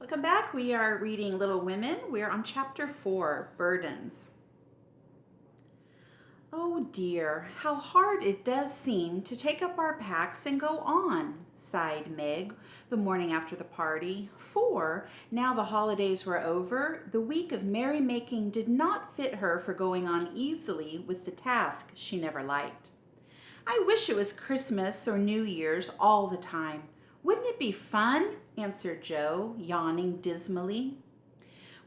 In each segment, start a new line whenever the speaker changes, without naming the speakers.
Welcome back. We are reading Little Women. We're on chapter 4, Burdens. Oh dear, how hard it does seem to take up our packs and go on, sighed Meg the morning after the party, for, now the holidays were over, the week of merrymaking did not fit her for going on easily with the task she never liked. I wish it was Christmas or New Year's all the time. Wouldn't it be fun? Answered Joe, yawning dismally.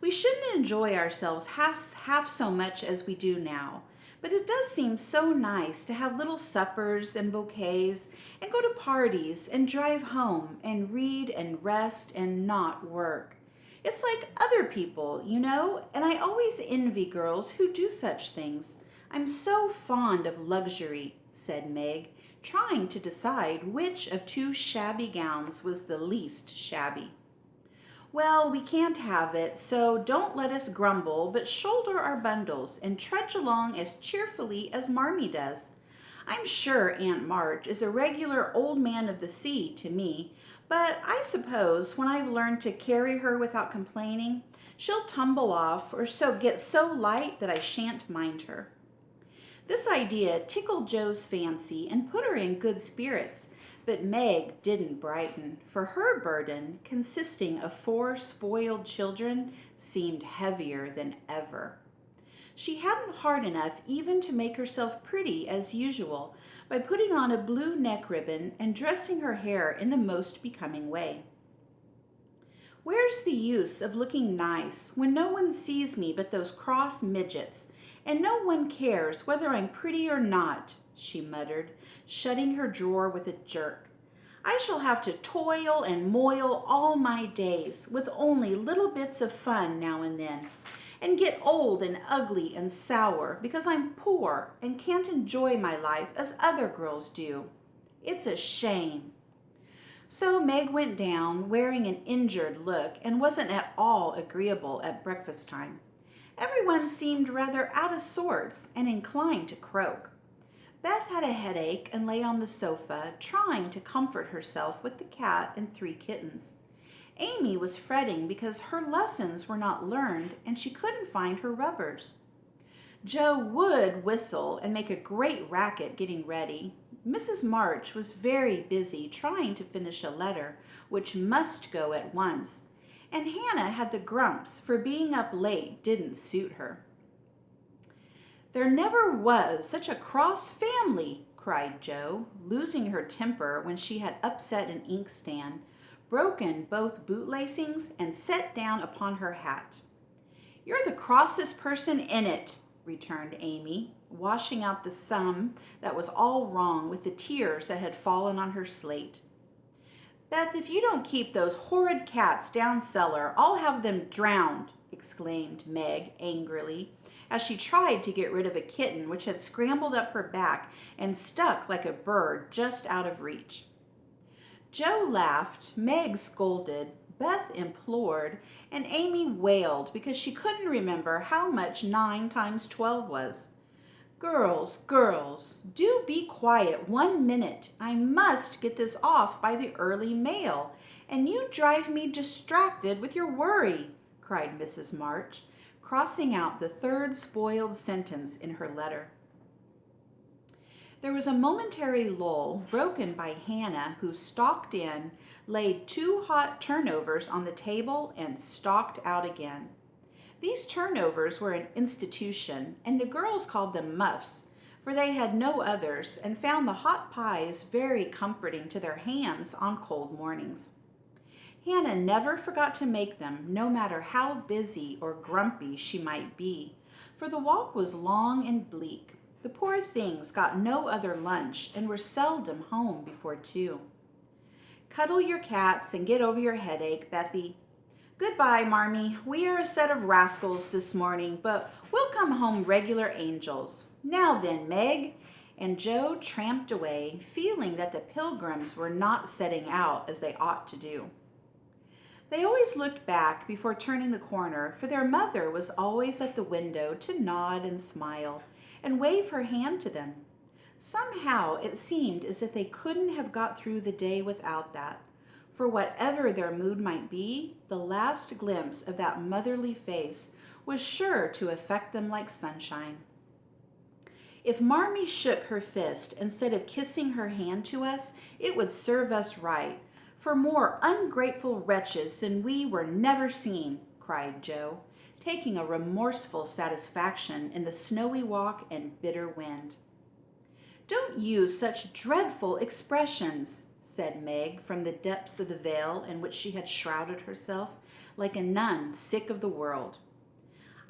We shouldn't enjoy ourselves half so much as we do now, but it does seem so nice to have little suppers and bouquets and go to parties and drive home and read and rest and not work. It's like other people, and I always envy girls who do such things. I'm so fond of luxury, said Meg, trying to decide which of two shabby gowns was the least shabby. Well, we can't have it, so don't let us grumble, but shoulder our bundles and trudge along as cheerfully as Marmee does. I'm sure Aunt March is a regular old man of the sea to me, but I suppose when I've learned to carry her without complaining, she'll tumble off or get so light that I shan't mind her. This idea tickled Joe's fancy and put her in good spirits, but Meg didn't brighten, for her burden, consisting of 4 spoiled children, seemed heavier than ever. She hadn't heart enough even to make herself pretty as usual by putting on a blue neck ribbon and dressing her hair in the most becoming way. Where's the use of looking nice when no one sees me but those cross midgets, and no one cares whether I'm pretty or not, she muttered, shutting her drawer with a jerk. I shall have to toil and moil all my days, with only little bits of fun now and then, and get old and ugly and sour because I'm poor and can't enjoy my life as other girls do. It's a shame. So Meg went down, wearing an injured look, and wasn't at all agreeable at breakfast time. Everyone seemed rather out of sorts and inclined to croak. Beth had a headache and lay on the sofa, trying to comfort herself with the cat and 3 kittens. Amy was fretting because her lessons were not learned and she couldn't find her rubbers. Joe would whistle and make a great racket getting ready. Mrs. March was very busy trying to finish a letter, which must go at once, and Hannah had the grumps, for being up late didn't suit her. There never was such a cross family, cried Joe, losing her temper when she had upset an inkstand, broken both bootlacings, and set down upon her hat. You're the crossest person in it, returned Amy, washing out the sum that was all wrong with the tears that had fallen on her slate. Beth, if you don't keep those horrid cats down cellar, I'll have them drowned, exclaimed Meg angrily, as she tried to get rid of a kitten which had scrambled up her back and stuck like a bird just out of reach. Joe laughed, Meg scolded, Beth implored, and Amy wailed because she couldn't remember how much 9 times 12 was. Girls, do be quiet 1 minute. I must get this off by the early mail, and you drive me distracted with your worry, cried Mrs. March, crossing out the 3rd spoiled sentence in her letter. There was a momentary lull, broken by Hannah, who stalked in, laid 2 hot turnovers on the table, and stalked out again. These turnovers were an institution, and the girls called them muffs, for they had no others, and found the hot pies very comforting to their hands on cold mornings. Hannah never forgot to make them, no matter how busy or grumpy she might be, for the walk was long and bleak. The poor things got no other lunch and were seldom home before 2. Cuddle your cats and get over your headache, Bethy. Goodbye, Marmee. We are a set of rascals this morning, but we'll come home regular angels. Now then, Meg. And Joe tramped away, feeling that the Pilgrims were not setting out as they ought to do. They always looked back before turning the corner, for their mother was always at the window to nod and smile and wave her hand to them. Somehow it seemed as if they couldn't have got through the day without that, for whatever their mood might be, the last glimpse of that motherly face was sure to affect them like sunshine. If Marmee shook her fist instead of kissing her hand to us, it would serve us right, for more ungrateful wretches than we were never seen, cried Joe, taking a remorseful satisfaction in the snowy walk and bitter wind. Don't use such dreadful expressions, said Meg from the depths of the veil in which she had shrouded herself, like a nun sick of the world.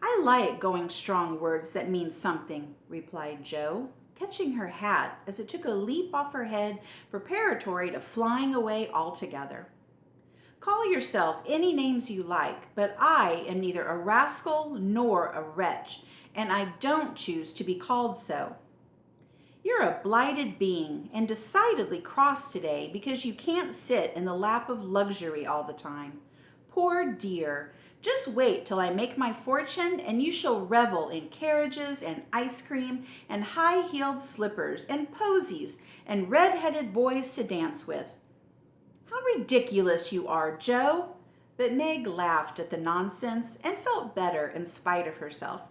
I like going strong words that mean something, replied Joe, catching her hat as it took a leap off her head preparatory to flying away altogether. Call yourself any names you like, but I am neither a rascal nor a wretch, and I don't choose to be called so. You're a blighted being and decidedly cross today because you can't sit in the lap of luxury all the time. Poor dear, just wait till I make my fortune and you shall revel in carriages and ice cream and high-heeled slippers and posies and red-headed boys to dance with. How ridiculous you are, Joe! But Meg laughed at the nonsense and felt better in spite of herself.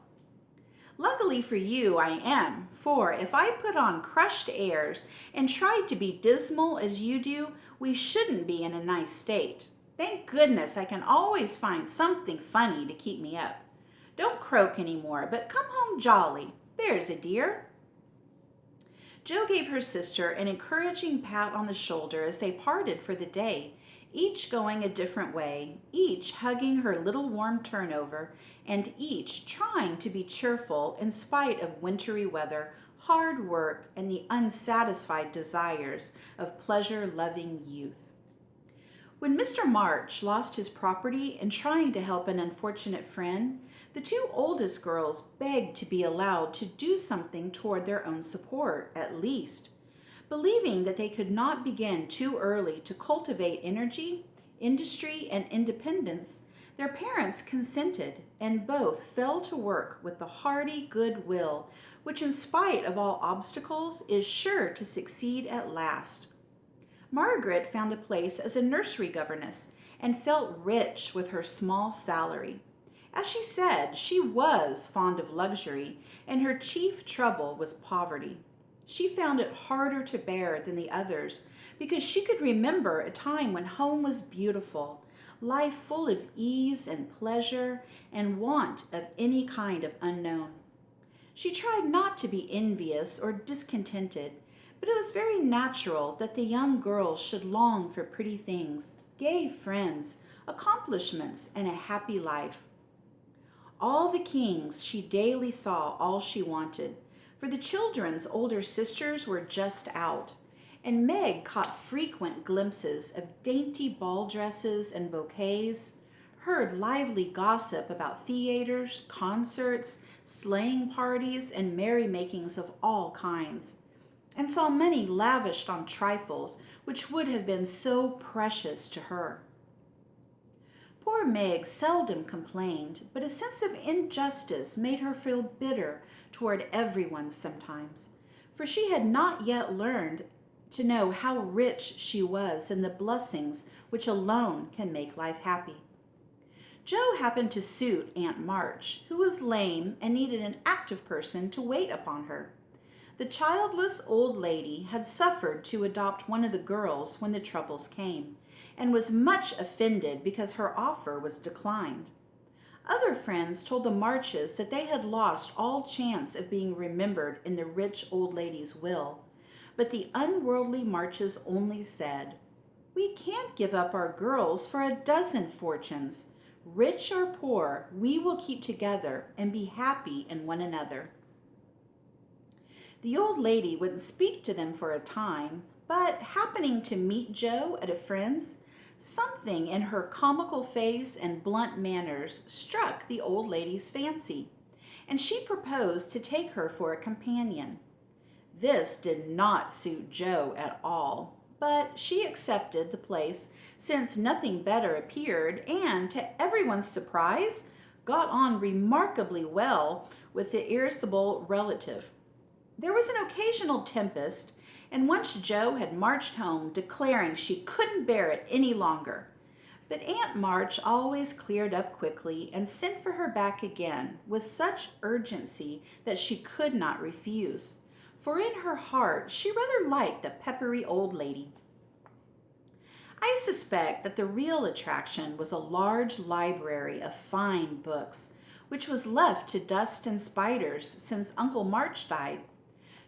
Luckily for you, I am, for if I put on crushed airs and tried to be dismal as you do, we shouldn't be in a nice state. Thank goodness I can always find something funny to keep me up. Don't croak any more, but come home jolly. There's a dear. Jo gave her sister an encouraging pat on the shoulder as they parted for the day, each going a different way, each hugging her little warm turnover, and each trying to be cheerful in spite of wintry weather, hard work, and the unsatisfied desires of pleasure-loving youth. When Mr. March lost his property in trying to help an unfortunate friend, the two oldest girls begged to be allowed to do something toward their own support, at least. Believing that they could not begin too early to cultivate energy, industry, and independence, their parents consented, and both fell to work with the hearty good will, which in spite of all obstacles is sure to succeed at last. Margaret found a place as a nursery governess and felt rich with her small salary. As she said, she was fond of luxury, and her chief trouble was poverty. She found it harder to bear than the others because she could remember a time when home was beautiful, life full of ease and pleasure, and want of any kind of unknown. She tried not to be envious or discontented, but it was very natural that the young girls should long for pretty things, gay friends, accomplishments, and a happy life. All the kings she daily saw all she wanted, for the children's older sisters were just out, and Meg caught frequent glimpses of dainty ball dresses and bouquets, heard lively gossip about theaters, concerts, sleighing parties, and merrymakings of all kinds, and saw money lavished on trifles which would have been so precious to her. Poor Meg seldom complained, but a sense of injustice made her feel bitter toward everyone sometimes, for she had not yet learned to know how rich she was in the blessings which alone can make life happy. Jo happened to suit Aunt March, who was lame and needed an active person to wait upon her. The childless old lady had suffered to adopt one of the girls when the troubles came, and was much offended because her offer was declined. Other friends told the Marches that they had lost all chance of being remembered in the rich old lady's will, but the unworldly Marches only said, "We can't give up our girls for a dozen fortunes. Rich or poor, we will keep together and be happy in one another." The old lady wouldn't speak to them for a time, but happening to meet Jo at a friend's, something in her comical face and blunt manners struck the old lady's fancy, and she proposed to take her for a companion. This did not suit Jo at all, but she accepted the place since nothing better appeared, and, to everyone's surprise, got on remarkably well with the irascible relative. There was an occasional tempest, and once Jo had marched home declaring she couldn't bear it any longer. But Aunt March always cleared up quickly and sent for her back again with such urgency that she could not refuse, for in her heart she rather liked the peppery old lady. I suspect that the real attraction was a large library of fine books, which was left to dust and spiders since Uncle March died.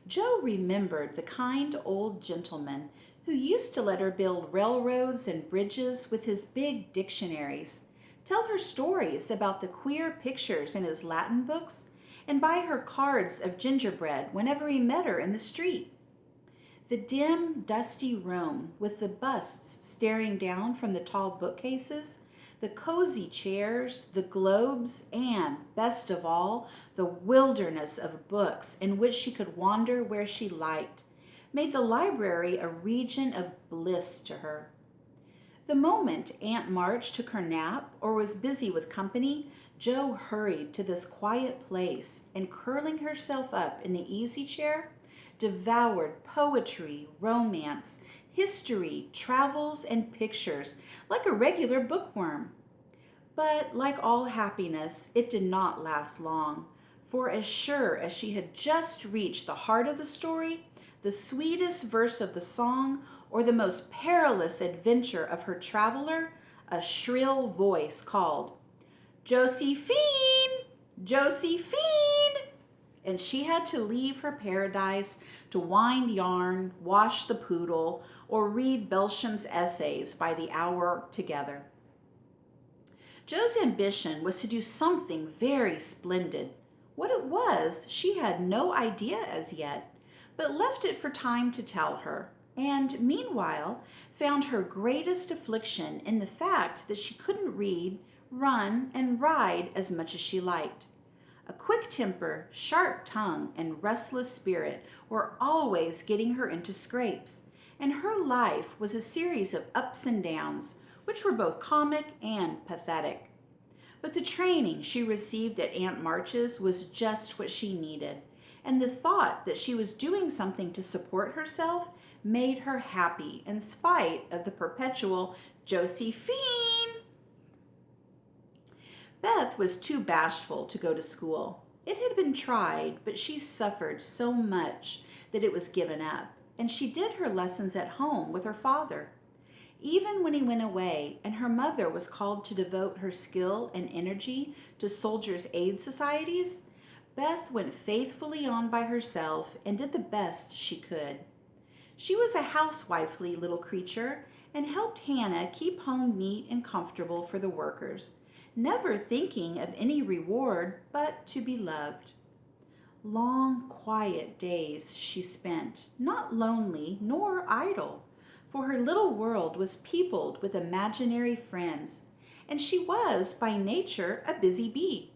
Jo remembered the kind old gentleman who used to let her build railroads and bridges with his big dictionaries, tell her stories about the queer pictures in his Latin books, and buy her cards of gingerbread whenever he met her in the street. The dim, dusty room with the busts staring down from the tall bookcases, the cozy chairs, the globes, and, best of all, the wilderness of books in which she could wander where she liked, made the library a region of bliss to her. The moment Aunt March took her nap or was busy with company, Jo hurried to this quiet place and, curling herself up in the easy chair, devoured poetry, romance, history, travels, and pictures like a regular bookworm. But like all happiness, it did not last long, for as sure as she had just reached the heart of the story, the sweetest verse of the song, or the most perilous adventure of her traveler, a shrill voice called, "Josephine! Josephine!" And she had to leave her paradise to wind yarn, wash the poodle, or read bal-eum's essays by the hour together. Jo's ambition was to do something very splendid. What it was, she had no idea as yet, but left it for time to tell her, and meanwhile found her greatest affliction in the fact that she couldn't read, run, and ride as much as she liked. A quick temper, sharp tongue, and restless spirit were always getting her into scrapes, and her life was a series of ups and downs, which were both comic and pathetic. But the training she received at Aunt March's was just what she needed, and the thought that she was doing something to support herself made her happy in spite of the perpetual "Josephine!" Beth was too bashful to go to school. It had been tried, but she suffered so much that it was given up, and she did her lessons at home with her father. Even when he went away and her mother was called to devote her skill and energy to soldiers' aid societies, Beth went faithfully on by herself and did the best she could. She was a housewifely little creature and helped Hannah keep home neat and comfortable for the workers, never thinking of any reward but to be loved. Long, quiet days she spent, not lonely nor idle, for her little world was peopled with imaginary friends, and she was, by nature, a busy bee.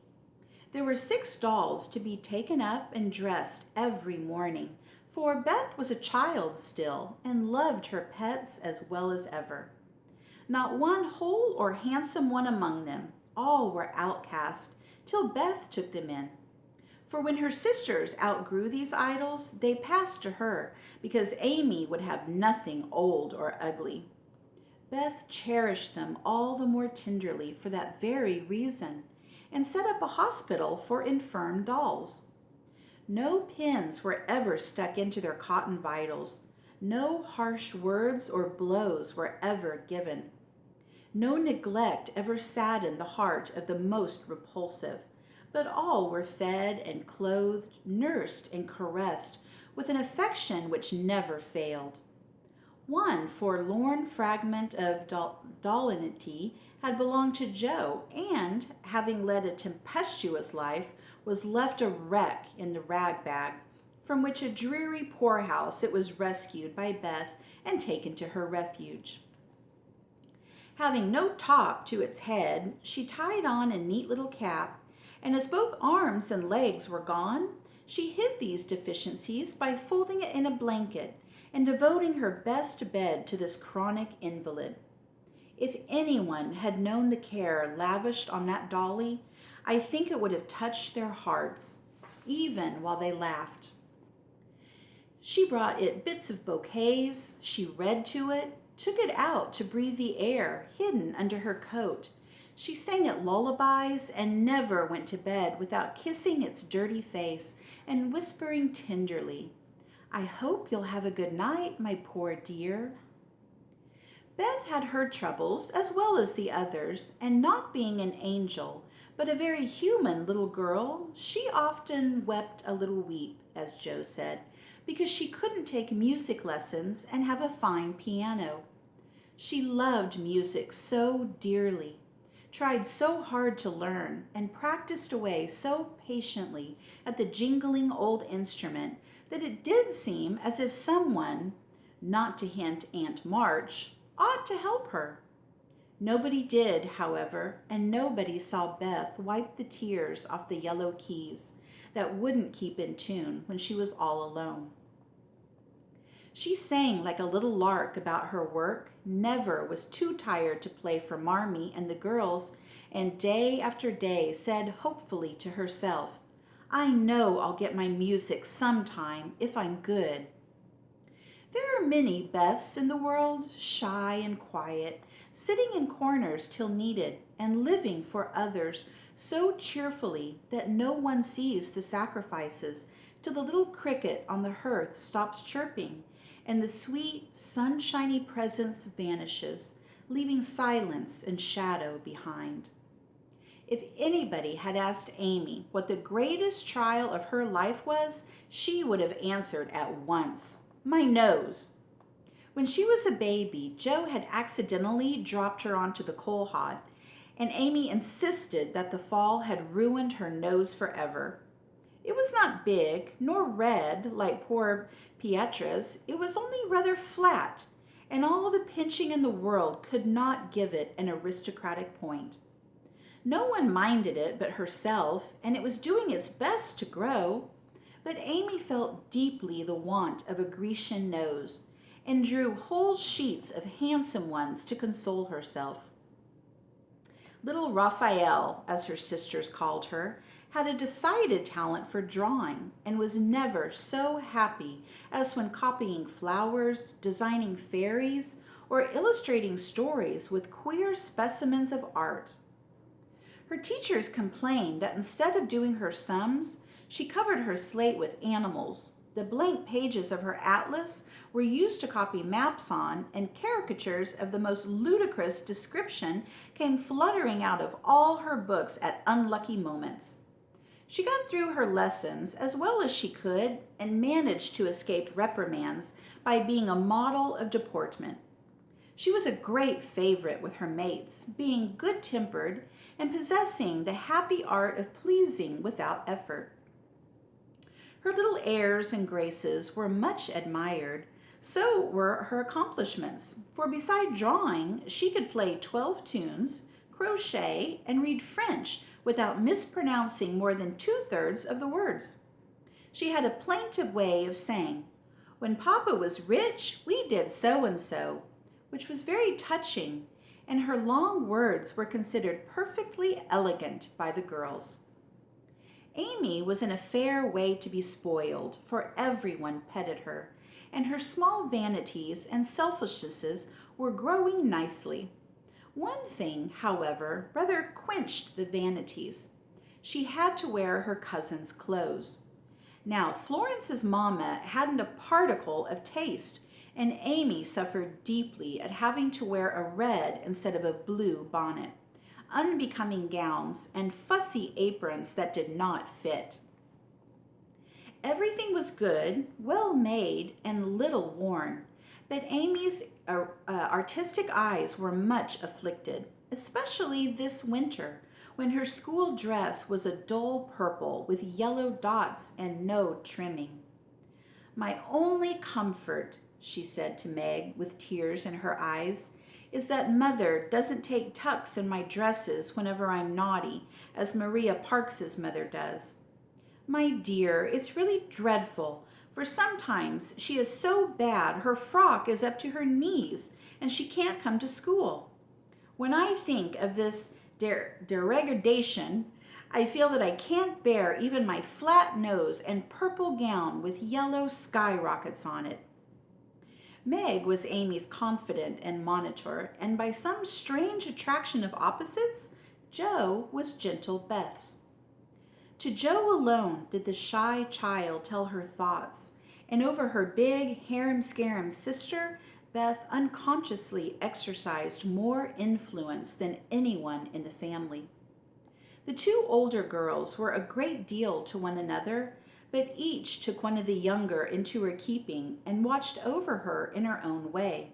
There were 6 dolls to be taken up and dressed every morning, for Beth was a child still and loved her pets as well as ever. Not one whole or handsome one among them. All were outcast till Beth took them in. For when her sisters outgrew these idols, they passed to her because Amy would have nothing old or ugly. Beth cherished them all the more tenderly for that very reason and set up a hospital for infirm dolls. No pins were ever stuck into their cotton vitals. No harsh words or blows were ever given. No neglect ever saddened the heart of the most repulsive, but all were fed and clothed, nursed and caressed with an affection which never failed. One forlorn fragment of dollinity had belonged to Jo, and, having led a tempestuous life, was left a wreck in the rag bag, from which a dreary poorhouse it was rescued by Beth and taken to her refuge. Having no top to its head, she tied on a neat little cap, and as both arms and legs were gone, she hid these deficiencies by folding it in a blanket and devoting her best bed to this chronic invalid. If anyone had known the care lavished on that dolly, I think it would have touched their hearts, even while they laughed. She brought it bits of bouquets, she read to it, took it out to breathe the air hidden under her coat. She sang it lullabies and never went to bed without kissing its dirty face and whispering tenderly, "I hope you'll have a good night, my poor dear." Beth had her troubles as well as the others, and not being an angel, but a very human little girl, she often wept a little weep, as Joe said, because she couldn't take music lessons and have a fine piano. She loved music so dearly, tried so hard to learn, and practiced away so patiently at the jingling old instrument that it did seem as if someone, not to hint Aunt March, ought to help her. Nobody did, however, and nobody saw Beth wipe the tears off the yellow keys that wouldn't keep in tune when she was all alone. She sang like a little lark about her work, never was too tired to play for Marmee and the girls, and day after day said hopefully to herself, "I know I'll get my music sometime if I'm good." There are many Beths in the world, shy and quiet, sitting in corners till needed, and living for others so cheerfully that no one sees the sacrifices till the little cricket on the hearth stops chirping, and the sweet, sunshiny presence vanishes, leaving silence and shadow behind. If anybody had asked Amy what the greatest trial of her life was, she would have answered at once, "My nose." When she was a baby, Joe had accidentally dropped her onto the coal hod, and Amy insisted that the fall had ruined her nose forever. It was not big, nor red like poor Pietra's. It was only rather flat, and all the pinching in the world could not give it an aristocratic point. No one minded it but herself, and it was doing its best to grow. But Amy felt deeply the want of a Grecian nose, and drew whole sheets of handsome ones to console herself. Little Raphael, as her sisters called her, had a decided talent for drawing, and was never so happy as when copying flowers, designing fairies, or illustrating stories with queer specimens of art. Her teachers complained that instead of doing her sums, she covered her slate with animals. The blank pages of her atlas were used to copy maps on, and caricatures of the most ludicrous description came fluttering out of all her books at unlucky moments. She got through her lessons as well as she could and managed to escape reprimands by being a model of deportment. She was a great favorite with her mates, being good-tempered and possessing the happy art of pleasing without effort. Her little airs and graces were much admired. So were her accomplishments, for beside drawing, she could play 12 tunes, crochet, and read French without mispronouncing more than 2/3 of the words. She had a plaintive way of saying, "When Papa was rich, we did so and so," which was very touching, and her long words were considered perfectly elegant by the girls. Amy was in a fair way to be spoiled, for everyone petted her, and her small vanities and selfishnesses were growing nicely. One thing, however, rather quenched the vanities. She had to wear her cousin's clothes. Now, Florence's mamma hadn't a particle of taste, and Amy suffered deeply at having to wear a red instead of a blue bonnet, unbecoming gowns, and fussy aprons that did not fit. Everything was good, well made, and little worn, but Amy's artistic eyes were much afflicted, especially this winter, when her school dress was a dull purple with yellow dots and no trimming. "My only comfort," she said to Meg with tears in her eyes, "is that Mother doesn't take tucks in my dresses whenever I'm naughty, as Maria Parks's mother does. My dear, it's really dreadful, for sometimes she is so bad her frock is up to her knees and she can't come to school. When I think of this degradation, I feel that I can't bear even my flat nose and purple gown with yellow skyrockets on it. Meg was Amy's confidant and monitor, and by some strange attraction of opposites, Jo was gentle Beth's. To Jo alone did the shy child tell her thoughts, and over her big harum-scarum sister, Beth unconsciously exercised more influence than anyone in the family. The two older girls were a great deal to one another, but each took one of the younger into her keeping and watched over her in her own way.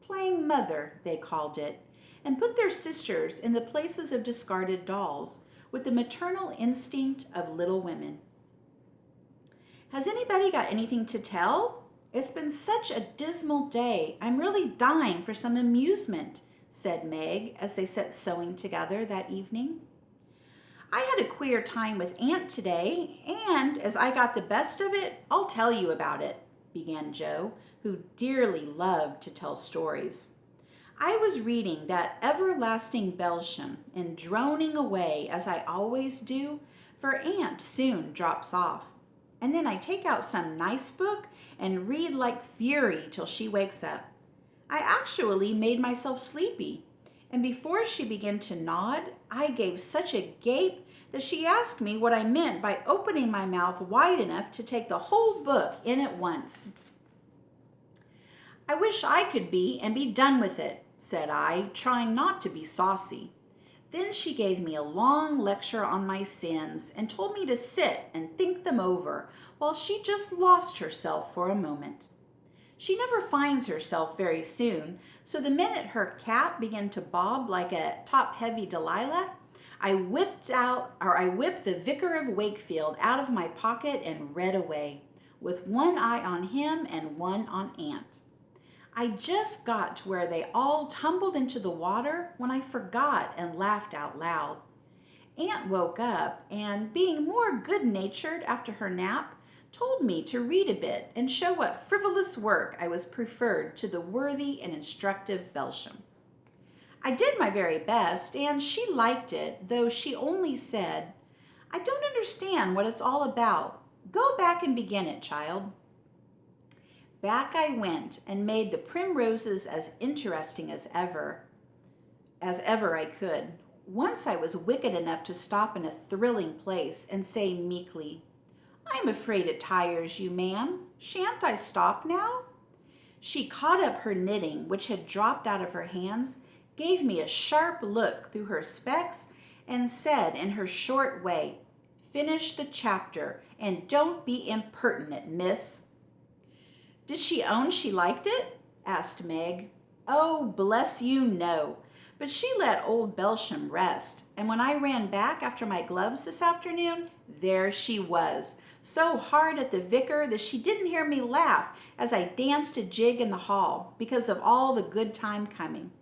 Playing mother, they called it, and put their sisters in the places of discarded dolls with the maternal instinct of little women. Has anybody got anything to tell? It's been such a dismal day. I'm really dying for some amusement, said Meg as they sat sewing together that evening. I had a queer time with Aunt today, and as I got the best of it, I'll tell you about it, began Jo, who dearly loved to tell stories. I was reading that everlasting bal-eum and droning away as I always do, for Aunt soon drops off. And then I take out some nice book and read like fury till she wakes up. I actually made myself sleepy, and before she began to nod, I gave such a gape that she asked me what I meant by opening my mouth wide enough to take the whole book in at once. I wish I could be and be done with it, said I, trying not to be saucy. Then she gave me a long lecture on my sins and told me to sit and think them over while she just lost herself for a moment. She never finds herself very soon, so the minute her cap began to bob like a top-heavy Delilah, I whipped the Vicar of Wakefield out of my pocket and read away, with one eye on him and one on Aunt. I just got to where they all tumbled into the water when I forgot and laughed out loud. Aunt woke up and, being more good-natured after her nap, told me to read a bit and show what frivolous work I was preferred to the worthy and instructive bal-eum. I did my very best, and she liked it, though she only said, I don't understand what it's all about. Go back and begin it, child. Back I went and made the primroses as interesting as ever I could. Once I was wicked enough to stop in a thrilling place and say meekly, I'm afraid it tires you, ma'am. Shan't I stop now? She caught up her knitting, which had dropped out of her hands, gave me a sharp look through her specs, and said in her short way, Finish the chapter, and don't be impertinent, miss. Did she own she liked it? Asked Meg. Oh, bless you, no. But she let old bal-eum rest, and when I ran back after my gloves this afternoon, there she was, so hard at the vicar that she didn't hear me laugh as I danced a jig in the hall because of all the good time coming.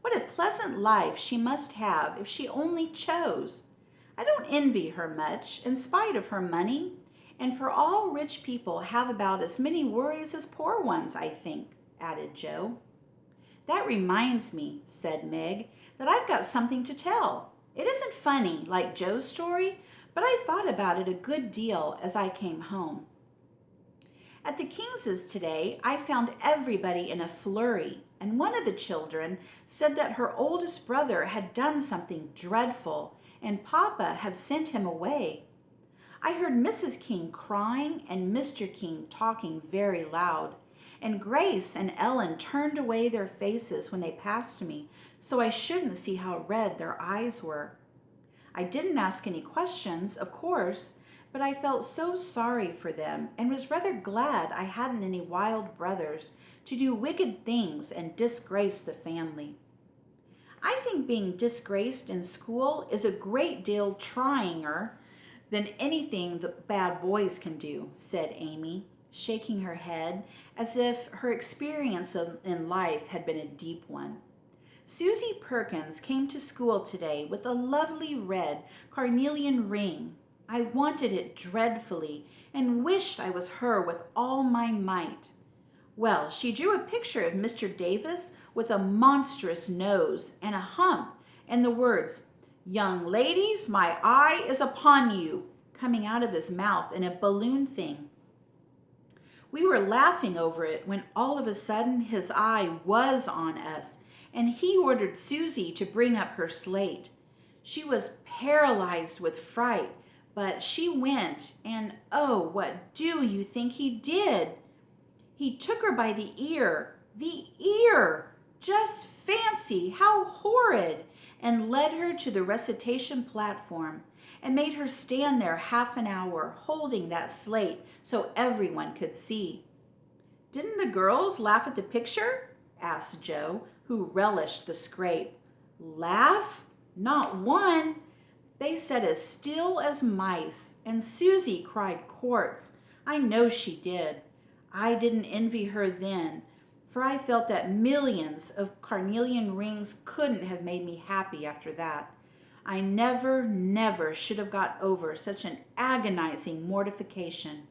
What a pleasant life she must have if she only chose. I don't envy her much, in spite of her money, and for all rich people have about as many worries as poor ones, I think, added Jo. That reminds me, said Meg, that I've got something to tell. It isn't funny, like Jo's story, but I thought about it a good deal as I came home. At the Kingses today, I found everybody in a flurry, and one of the children said that her oldest brother had done something dreadful, and Papa had sent him away. I heard Mrs. King crying and Mr. King talking very loud, and Grace and Ellen turned away their faces when they passed me, so I shouldn't see how red their eyes were. I didn't ask any questions, of course, but I felt so sorry for them and was rather glad I hadn't any wild brothers to do wicked things and disgrace the family. I think being disgraced in school is a great deal tryinger than anything the bad boys can do, said Amy, shaking her head as if her experience in life had been a deep one. Susie Perkins came to school today with a lovely red carnelian ring. I wanted it dreadfully and wished I was her with all my might. Well, she drew a picture of Mr. Davis with a monstrous nose and a hump and the words, "Young ladies, my eye is upon you," coming out of his mouth in a balloon thing. We were laughing over it when all of a sudden his eye was on us, and he ordered Susie to bring up her slate. She was paralyzed with fright, but she went, and oh, what do you think he did? He took her by the ear. The ear! Just fancy, how horrid! And led her to the recitation platform and made her stand there half an hour holding that slate so everyone could see. "Didn't the girls laugh at the picture?" asked Joe, who relished the scrape. "Laugh? Not one. They sat as still as mice, and Susie cried quarts. I know she did. I didn't envy her then, for I felt that millions of carnelian rings couldn't have made me happy after that. I never should have got over such an agonizing mortification."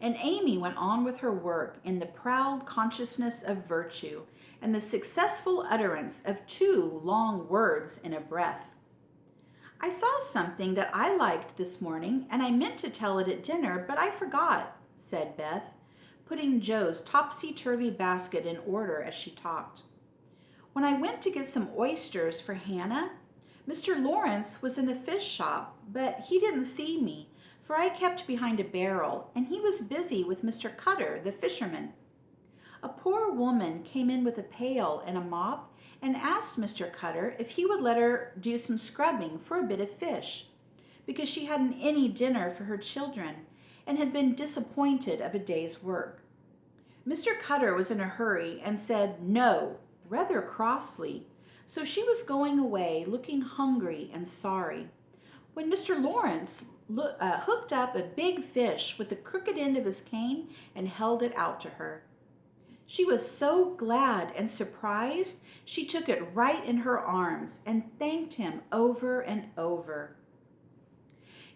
And Amy went on with her work in the proud consciousness of virtue and the successful utterance of 2 long words in a breath. "I saw something that I liked this morning, and I meant to tell it at dinner, but I forgot," said Beth, putting Joe's topsy-turvy basket in order as she talked. "When I went to get some oysters for Hannah, Mr. Lawrence was in the fish shop, but he didn't see me, for I kept behind a barrel, and he was busy with Mr. Cutter, the fisherman. A poor woman came in with a pail and a mop and asked Mr. Cutter if he would let her do some scrubbing for a bit of fish, because she hadn't any dinner for her children and had been disappointed of a day's work. Mr. Cutter was in a hurry and said no, rather crossly, so she was going away looking hungry and sorry, when Mr. Lawrence hooked up a big fish with the crooked end of his cane and held it out to her. She was so glad and surprised, she took it right in her arms and thanked him over and over.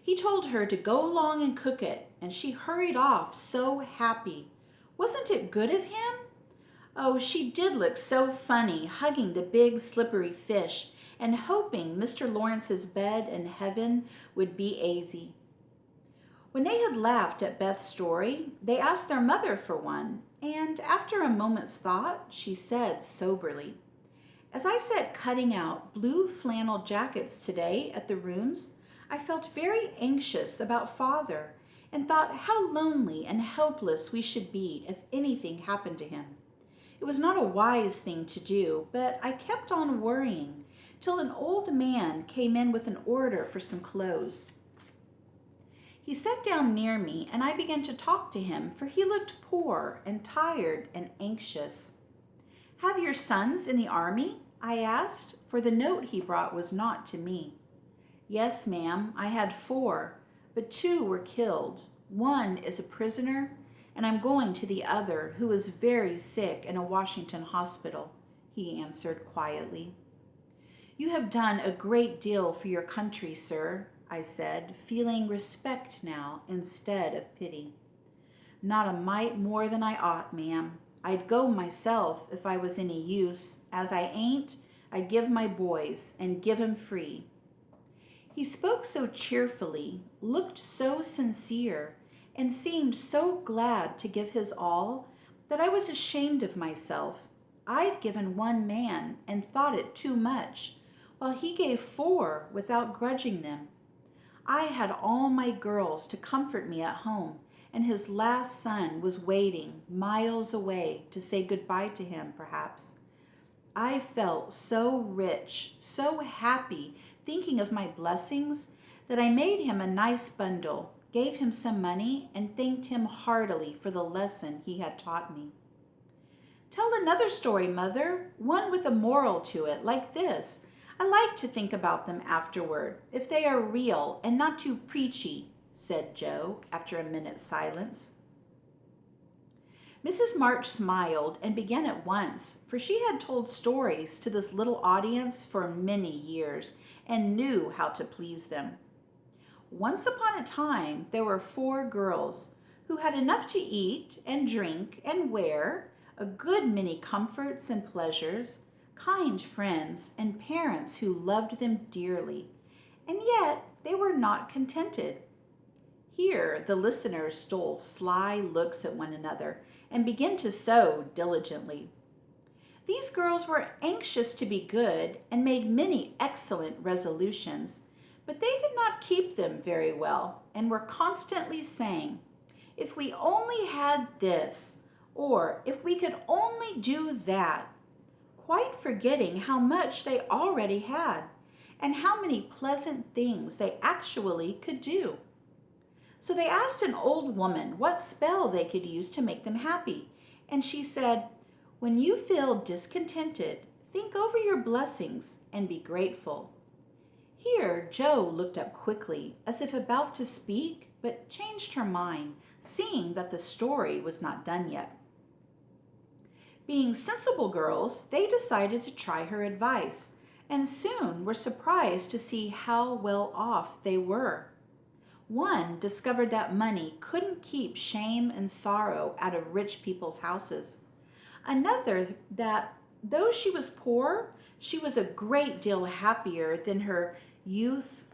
He told her to go along and cook it, and she hurried off so happy. Wasn't it good of him? Oh, she did look so funny, hugging the big slippery fish and hoping Mr. Lawrence's bed in heaven would be easy. When they had laughed at Beth's story, they asked their mother for one, and after a moment's thought, she said soberly, "As I sat cutting out blue flannel jackets today at the rooms, I felt very anxious about Father and thought how lonely and helpless we should be if anything happened to him. It was not a wise thing to do, but I kept on worrying till an old man came in with an order for some clothes. He sat down near me, and I began to talk to him, for he looked poor and tired and anxious. 'Have your sons in the army?' I asked, for the note he brought was not to me. 'Yes, ma'am, I had 4, but 2 were killed. One is a prisoner, and I'm going to the other, who is very sick in a Washington hospital,' he answered quietly. 'You have done a great deal for your country, sir,' I said, feeling respect now instead of pity. 'Not a mite more than I ought, ma'am. I'd go myself if I was any use. As I ain't, I give my boys, and give 'em free.' He spoke so cheerfully, looked so sincere, and seemed so glad to give his all that I was ashamed of myself. I'd given 1 man and thought it too much, while he gave 4 without grudging them. I had all my girls to comfort me at home, and his last son was waiting miles away to say goodbye to him, perhaps. I felt so rich, so happy, thinking of my blessings, that I made him a nice bundle, gave him some money, and thanked him heartily for the lesson he had taught me. 'Tell another story, Mother, one with a moral to it, like this. I like to think about them afterward, if they are real and not too preachy,' said Joe, after a minute's silence. Mrs. March smiled and began at once, for she had told stories to this little audience for many years and knew how to please them. Once upon a time, there were 4 girls who had enough to eat and drink and wear, a good many comforts and pleasures, kind friends, and parents who loved them dearly, and yet they were not contented. Here the listeners stole sly looks at one another and began to sew diligently. These girls were anxious to be good and made many excellent resolutions, but they did not keep them very well and were constantly saying, "If we only had this," or "if we could only do that," quite forgetting how much they already had and how many pleasant things they actually could do. So they asked an old woman what spell they could use to make them happy, and she said, "When you feel discontented, think over your blessings and be grateful." Here Jo looked up quickly, as if about to speak, but changed her mind, seeing that the story was not done yet. Being sensible girls, they decided to try her advice, and soon were surprised to see how well off they were. One discovered that money couldn't keep shame and sorrow out of rich people's houses. Another that though she was poor, she was a great deal happier than her youth,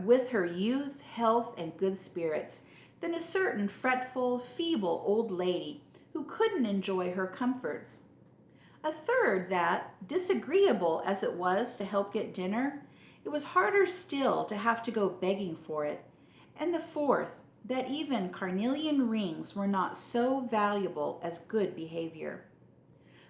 with her youth, health, and good spirits, than a certain fretful, feeble old lady who couldn't enjoy her comforts. A third that, disagreeable as it was to help get dinner, it was harder still to have to go begging for it. And the fourth, that even carnelian rings were not so valuable as good behavior.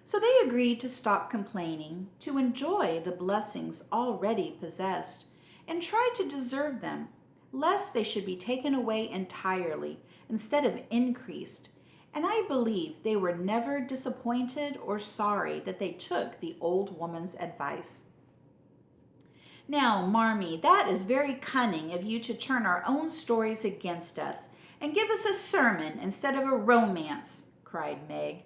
So they agreed to stop complaining, to enjoy the blessings already possessed, and try to deserve them, lest they should be taken away entirely instead of increased. And I believe they were never disappointed or sorry that they took the old woman's advice. "Now, Marmee, that is very cunning of you to turn our own stories against us and give us a sermon instead of a romance," cried Meg.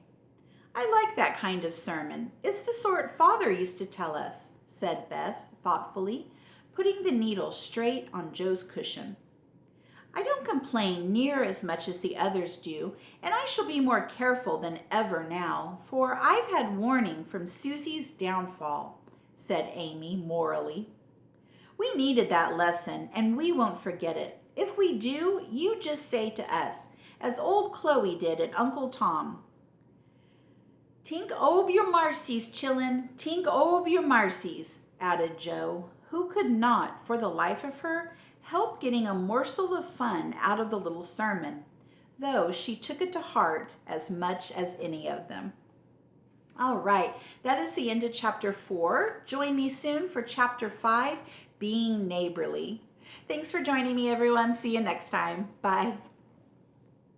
"I like that kind of sermon. It's the sort Father used to tell us," said Beth thoughtfully, putting the needle straight on Jo's cushion. "I don't complain near as much as the others do, and I shall be more careful than ever now, for I've had warning from Susie's downfall," said Amy morally. "We needed that lesson, and we won't forget it. If we do, you just say to us, as old Chloe did at Uncle Tom, 'Tink ob your marcies, chillin, tink ob your marcies,'" added Jo, who could not, for the life of her, help getting a morsel of fun out of the little sermon, though she took it to heart as much as any of them. All right, that is the end of chapter 4. Join me soon for chapter 5, Being Neighborly. Thanks for joining me, everyone. See you next time. Bye.